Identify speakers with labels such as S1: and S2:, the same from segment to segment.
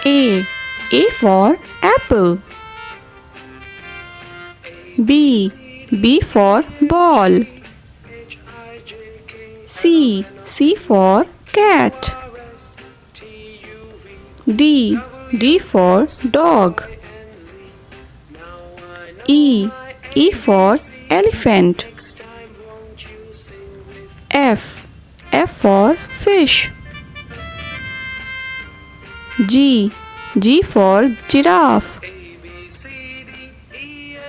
S1: A. A for apple. B. B for ball. C. C for cat. D. D for dog. E. E for elephant. F. F for fish. G. G for giraffe.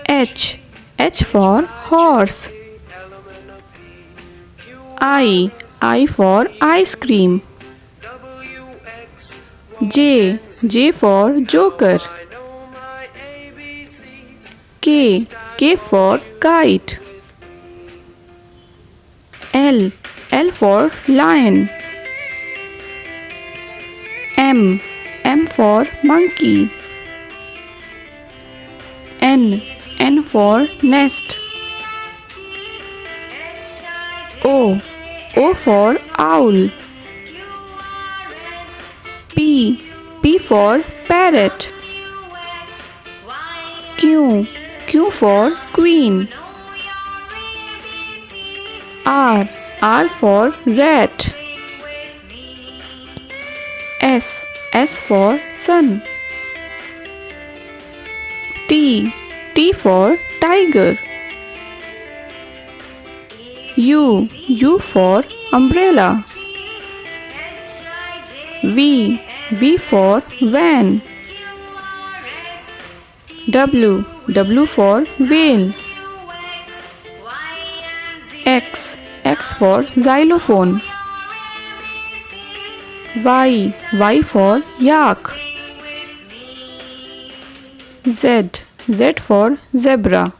S1: H. H for horse. I. I for ice cream. J. J for joker. K. K for kite. L. L for lion. M. M for monkey. N. N for nest. O. O for owl. P. P for parrot. Q. Q for queen. R. R for rat. S. S for sun. T. T for tiger. U. U for umbrella. V. V for van. W. W for whale. X. X for xylophone. Y. Y for yak. Z. Z for zebra.